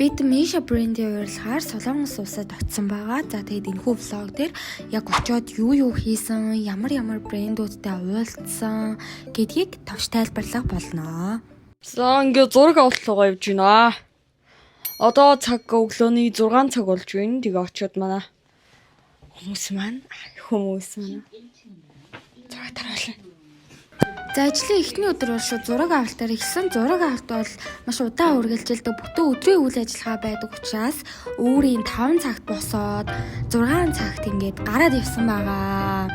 Бид Misha брендийн урилгаар Солонгос улсад очсон байгаа. За тэгээд энэхүү влог дээр яг очиод юу хийсэн, ямар брэндүүдтэй уулзсан гэдгийг товч тайлбарлах болно. За ингээ зураг авалтгаа явж байна. Одоо цаг өглөөний 6 цаг болж байна. Тэгээ очиод манай хүмүүс маань зураг таруулна. За ажлын эхний өдөр бол шууд зураг авалтаар эхэлсэн. Зураг авалт бол маш удаан үргэлжилдэг. Бүтэн өдрийн үйл ажиллагаа байдаг учраас өөрийн 5 цагт босоод 6 цагт ингээд гараад явсан байгаа.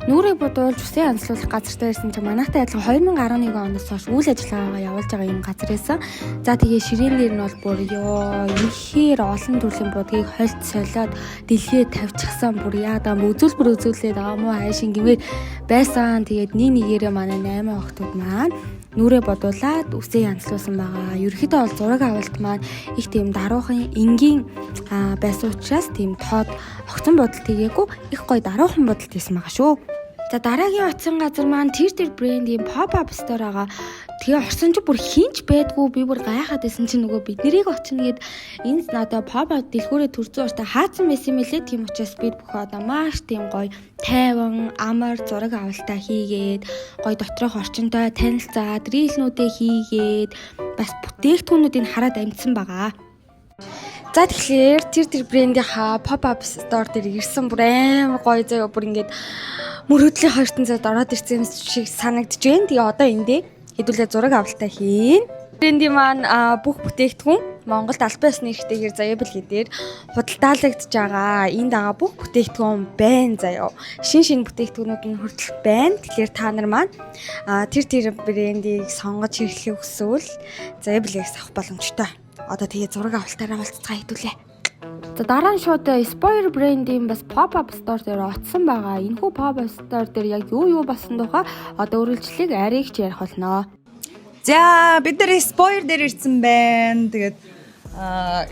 Нүрийг бодуулж үсээ янзлуулах газартай ирсэн чинь манайхтай адилхан 2011 оноос хойш үйл ажиллагаагаа явуулж байгаа юм газар байсан. За тэгээ ширээн дээр нь бол бүр ихээр олон төрлийн будгийг хольт солиод дэлхийд тавьчихсан бүр яагаад үзүүлээд байгаа мó хайшин гэмээр байсан. Тэгээд нэгээрээ манай 8 охтууд маань нүрээ бодуулаад үсээ янзлуулсан байгаа. Ерөнхийдөө бол зураг авалт маань их тийм даруухан энгийн байсан учраас тийм тод огцон бодолт хийгээгүй их гоё даруухан бодолт хийсэн байгаа шүү. За дараагийн очсон газар маань тэр брендийн pop-up store байгаа. Тэгээ орсон чинь бүр хинч байдгүй би бүр гайхаад байсан чинь нөгөө бид нарыг очно гэд энэ надаа pop-up дэлгүүрээ төрсөн уртаа хаацсан байсан юм лээ. Тийм учраас бид бүхэн одоо маш тийм гоё тайван амар зураг авалтаа хийгээд гоё доторх орчинтой танилцаад рийлнүүдээ хийгээд бас бүтээгдэхүүнүүдийг хараад амжсан байгаа. За тэгэхээр тэр брендийнхаа pop-up store дээр ирсэн бүр амар гоё заяа бүр ингээд мөрөдлийн 2 цагт ороод ирсэн шиг санагдаж байна. Тэгээ одоо эндээ хэдүүлээ зураг авалтаа хийн. Брендийн маань бүх бүтээгдэхүүн Монголд албан ёсны эрхтэйгээр заяа билгээр худалдаалагдж байгаа. Энд байгаа бүх бүтээгдэхүүн байна заяа. Шин бүтээгдэхүүнүүд нь хүртэл байна. Тэгэхээр та нар маань тэр брендийг сонгож хэрэглэх хүсвэл заяа билгээс авах боломжтой. Одоо тэгээ зураг авалтаараа уулзцаа хэдүүлээ. За дараа нь шууд Spire брендийн бас pop-up store дээр очсон байгаа. Энэхүү pop-up store дээр яг юу болсон тухай одоо үргэлжлэлийг арайгч ярих болно. За бид нар Spire дээр ирсэн байна. Тэгээд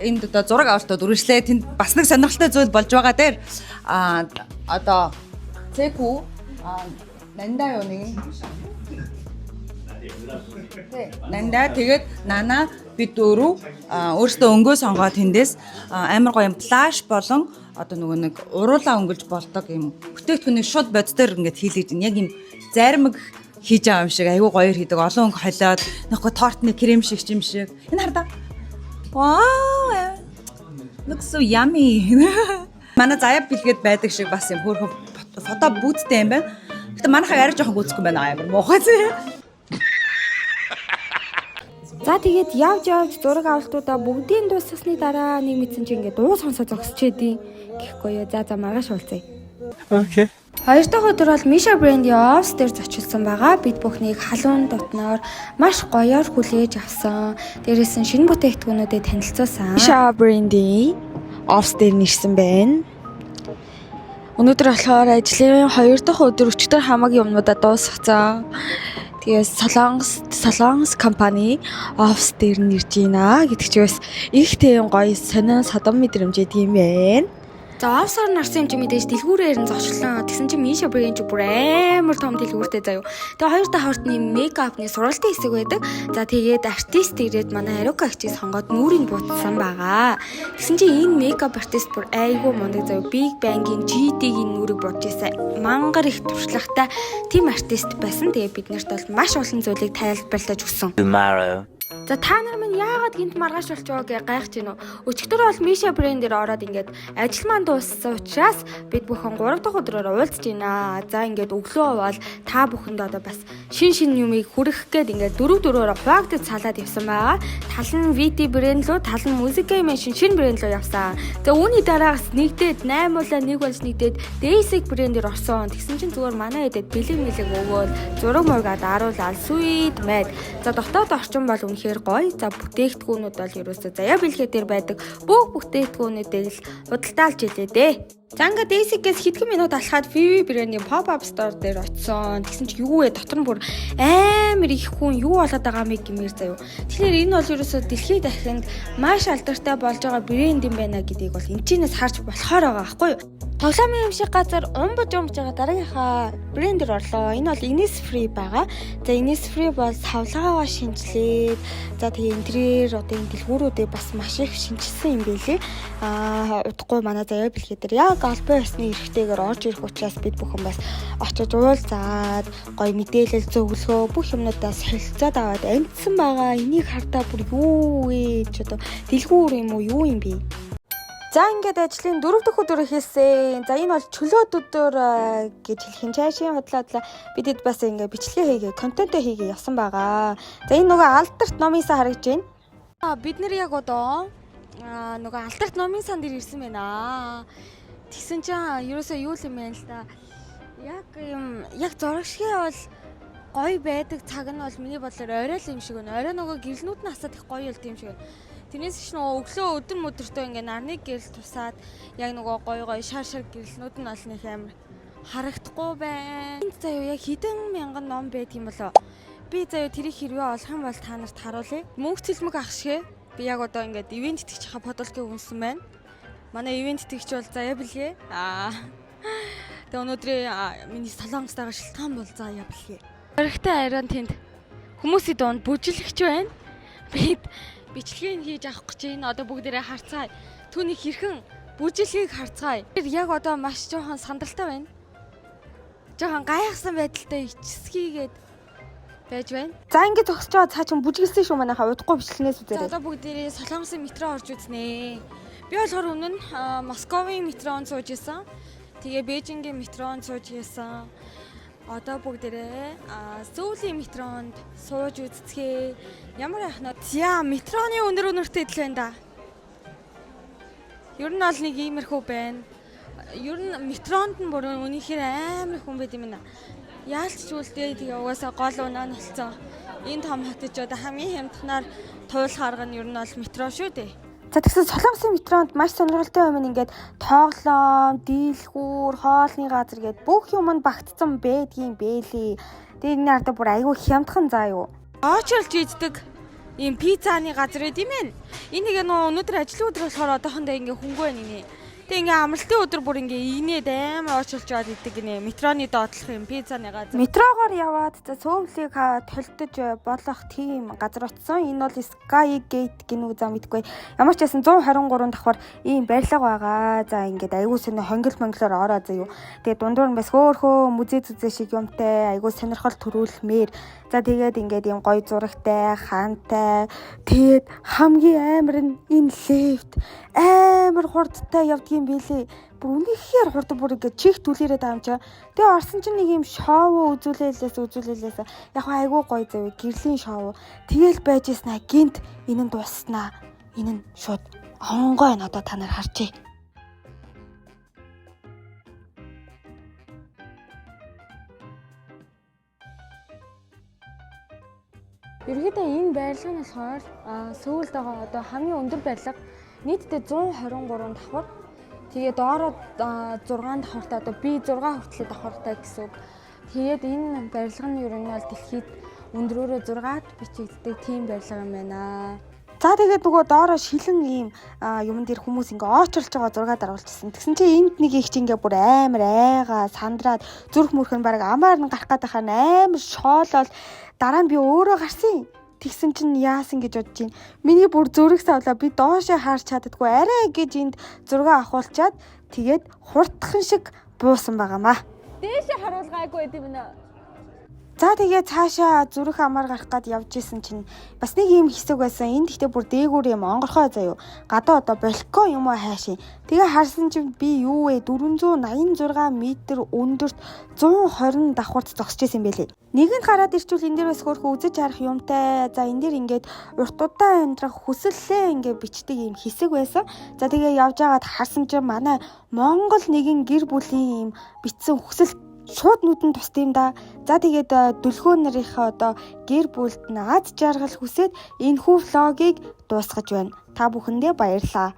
энд одоо зураг авалтууд үргэлжлээ. Тэнд бас нэг сонирхолтой зүйл болж байгаа дээр одоо Цэку нандаа юу нэг Нандаа тэгээд Нана бид өөрөөсөө өнгөө сонгоод тэндээс амар гоё юм флаш болон одоо нөгөө нэг уруулаа өнгөлж болдог юм бүтээгдэхүүнийг шууд боддоор ингээд хийлгэж ин яг юм заримг хийж байгаа юм шиг айгүй гоёор хийдэг олон өнгө холиод нөхөө тортны крем шиг юм шиг энэ хардаа вау looks so yummy манай заяа бэлгээд байдаг шиг бас юм хөөрхөн фото бүүттэй юм байна. Гэтэ манайхаа арай жоохон гүцэхгүй байна амар муухай зэ. За тэгээд явж зураг авалтуудаа бүгдийн дууссны дараа нэг мэдсэн чинь ингээд дуу сонсоо зогсчээдий гэхгүй юу. За маргааш уулзъя. Окей. Хоёр дахь өдөр бол Misha брендийн офс дээр зочилсан байгаа. Бид бүхнийг халуун дотноор маш гоёор хүлээж авсан. Дээрээс нь шинэ бүтээгдэхүүнүүдэд танилцуулсан. Misha брендийн офс дээр нэрсэн байна. Өнөөдөр болохоор ажлын 2 дахь өдөр өчтөр хамаагийн юмнуудаа дуусгацсан. Тэгээд Солонгос компани офс дээр нэрж байна гэдэг чи бас их тийм гоё сонин содон мэдрэмжтэй юм байна. За офсоор нарсан юм чи мэдээж дэлгүүрээр нь зочлоо. Тэгсэн чинь Misha брэнд чи бүр амар том дэлгүүртэй заяа. Тэгээ хоёр дахь хортны мейкапны сургалтын хэсэг байдаг. За тэгээд артист ирээд манай Арука хчийг сонгоод нүрийг буутсан байгаа. Тэгсэн чинь энэ мейкап артист бүр айгүй мундаг заяа. Big Bang-ийн GD-ийн нүрийг буутж ирсэн. Мангар их туршлагатай тим артист байсан. Тэгээ бид нарт бол маш олон зүйлийг тайлбарлаж өгсөн. За та нар минь яагаад гинт маргааш болж байгаа гэж гайхаж байна уу? Өчигдөр бол Misha брендээр ороод ингээд ажил маань дууссан учраас бид бүхэн 3 дахь өдрөөр уулзж байна. За ингээд өглөө бол та бүхэнд одоо бас шин юмыг хүргэх гээд ингээд дөрөөр хуваагдаж салаад явсан байгаа. Тал нь VT брэнд рүү, тал нь Music Mansion шинэ брэнд рүү явсан. За үүний дараагаас нэгдээд 8 улаан нэг болж нэгдээд Basic брэндээр орсон. Тэгсэн чинь зүгээр манай хэдэд бэлэг өгөөл зураг мургаад аруулаад sweet mad. За дотоод орчин бол үнэхээр гоё. За бүтээгдэхүүнүүд бол ерөөсөө заяа бэлгээ дээр байдаг. Бүх бүтээгдэхүүнүүдийг л худалдаалж илээ дээ. За ингээд Basic-ээс хэдхэн минут алхаад VV брендийн pop-up store дээр очисон. Тэгсэн чи юу вэ? Дотор нь бүр амар их хүн юу болоод байгаа юм гэмээр заяа. Тэгэхээр энэ бол ерөөсөө дэлхийд дахинд маш алдартай болж байгаа брэнд юм байна гэдгийг бол энэ чинээс харж болохоор байгаа байхгүй юу? Тоглоомын юм шиг газар умбаж байгаа дараагийнхаа брендер орлоо. Энэ бол Innisfree байгаа. За Innisfree бол савлгаагаа шинжилээд за тэгээ интерьер одоо энэ дэлгүүрүүдээ бас маш их шинжилсэн юм байлээ. Удахгүй манай заяа бэлгээ дээр яг албан ёсны эрхтэйгээр орж ирэх учраас бид бүхэн бас очиж уулзаад гоё мэдээлэл зөвлөгөө бүх юмнуудаас солилцоод аваад амжсан байгаа. Энийг хардаа бүр юу вэ? Ч одоо дэлгүүр юм уу юу юм бэ? За ингээд ажлын 4 дахь өдөр хийсэн. За энэ бол чөлөөт өдөр гэж хэлэх юм. Цаашийн худлаадлаа бидэд бас ингээд бичлэгээ хийгээ, контент хийгээ явсан байгаа. За энэ нөгөө алдарт номын сан харагдаж байна. Бид нэр яг одоо нөгөө алдарт номын сан дээр ирсэн байна. Тэгсэн чинь ерөөсөө юу юм бэ л да. Яг зурагшгүй бол гоё байдаг цаг нь бол миний бодлоор орой л юм шиг байна. Орой нөгөө гэрлнүүд нь хасаад их гоё болд юм шиг байна. Тэрнээс ч нөгөө өглөө өдөр мөдөртөө ингээ нарны гэрэл тусаад яг нөгөө гоё шар гэрэлнүүд нь ол нэг амар харагдахгүй байна. Энд заяа яг хэдэн мянган ном байдаг юм болоо. Би заяа тэрийг хэрвээ олох юм бол та нарт харуулъя. Мөнгө цэлмэг ах шиг би яг одоо ингээд ивент итгэж хаа подолкыг үнсэн байна. Манай ивент итгэж бол заяа бэлгээ. Тэгээ өнөөдрийн миний солонгостойгоо шилтгаан бол заяа бэлгээ. Өргөтэй айран тэнд хүмүүсийн дунд бүжиглэгч байна. Бид бичлэгийг хийж авах гэж байна. Одоо бүгдээрээ харцгаая. Түүний хэрхэн бүжиглэгийг харцгаая. Яг одоо маш жоохон сандралтай байна. Жоохон гайхсан байдалтай ичсгийгээд байж байна. За ингэж зогсож байгаа цаа чин бүжиглсэн шүү манайхаа удахгүй бичлэгнээс үзээрэй. За одоо бүгдээрээ Солонгосын метро орж үзнэ. Би болохоор өмнө нь Московын метронд сууж исэн. Тэгээ Бээжингийн метронд сууж исэн. Одоо бүгдээрээ Сөүлийн метронд сууж үзцгээ. Ямар яхна. За метроны өнөртэй идэл байна да. Ер нь бол нэг иймэрхүү байна. Ер нь метронд нь бүр үнэхээр амар хүн байд юм байна. Яалтч үлдээ тэгээ угаасаа гол унаа нэлцэн. Энэ том хотод одоо хамгийн хямдханаар туйлах арга нь ер нь бол метро шүү дээ. За тэгсэн Солонгосын метронд маш сонирхолтой юм ингээд тоглоом, дийлхүүр, хоолны газар гээд бүх юмд багтцсан байдгийн бэлээ. Тэгээ энэ арда бүр айгүй хямдхан заа юу. Очролж ийддэг ийм пиццаны газар байд юм байна. Энийг өнөөдөр ажлын өдөр болохоор одоохондоо ингээ хөнгөө байна нэ. Тэгээ ингээ амралтын өдөр бүр ингээ игнээд амар очролж яваад идэг гинэ. Метроны доотлох юм пиццаны газар. Метрогоор яваад за Сөүлийг толдож болох тийм газар утсан. Энэ бол Skygate гинүү за мэдгүй. Ямар ч байсан 123 давхар ийм барилга байгаа. За ингээд айгүй сонир хонгил ороо заяа. Тэгээ дундуур нь бас хөөхөө музей шиг юмтай айгүй сонирхол төрүүлмээр. За тэгээд ингээд ийм гоё зурагтай, хаантай. Тэгээд хамгийн амар нь энэ лифт амар хурдтай явдгийн бэлээ. Бүр үнэхээр хурд бүр ингээд чих түлээрээ даамчаа. Тэгээ орсон чинь нэг юм шоу үзүүлээлээс яг айгүй гоё зав гэрлийн шоу. Тэгэл байжсэн гинт энэ нь дууснаа. Энэ нь шууд онгой нь одоо та нар харжээ. Ерөнхийдөө энэ барилга нь болохоор Сөүлд байгаа одоо хамгийн өндөр барилга. Нийтдээ 123 давхар. Тэгээ доороо 6 давхартай одоо би 6 хүртэл давхартай гэсэн үг. Тэгээд энэ барилга нь ер нь бол дэлхийд өндрөөрөө 6-ад бичигддэг тийм барилга юм байна. За тэгээд нөгөө доороо шилэн ийм юмн дээр хүмүүс ингээ очрлж байгаа зураг даруулчихсан. Тэгсэн чинь энд нэг их чинь ингээ бүр амар айгаа сандраад зүрх мөрхөн баг амаар нь гарах гээд хаа амар шоолол дараа нь би өөрөө гарсан. Тэгсэн чинь яасан гэж бодож байна. Миний бүр зүрх савлаа би доошоо харж чаддаггүй арай гэж энд зураг авахулчаад тэгээд хурдхан шиг буусан байгаамаа. Дээшээ харуулгаагүй байд юм нэ. За тэгээ цаашаа зүрх амаар гарах гээд явж исэн чинь бас нэг юм хэсэг байсан. Энд ихтэй бүр дээгүүр юм онгорхой заяа. Гадаа одоо балкон юм уу хайшин. Тэгээ харсан чинь би юу вэ 486 м өндөрт 120 давхарт зогсож исэн байлээ. Нэг нь гараад ирчүүл энэ дээр бас хөөрхөн үзэж харах юмтай. За энэ дээр ингээд урт удаан амьдрах хүсэллээ ингээд бичдэг юм хэсэг байсан. За тэгээ явж байгаад харсан чинь манай Монгол нэгэн гэр бүлийн юм бичсэн хүсэл шууд нүдэн тусд юм да. За тэгээд дүлгөө нарынхаа одоо гэр бүлд нь аз жаргал хүсээд энэ хүү влогийг дуусгаж байна. Та бүхэндээ баярлалаа.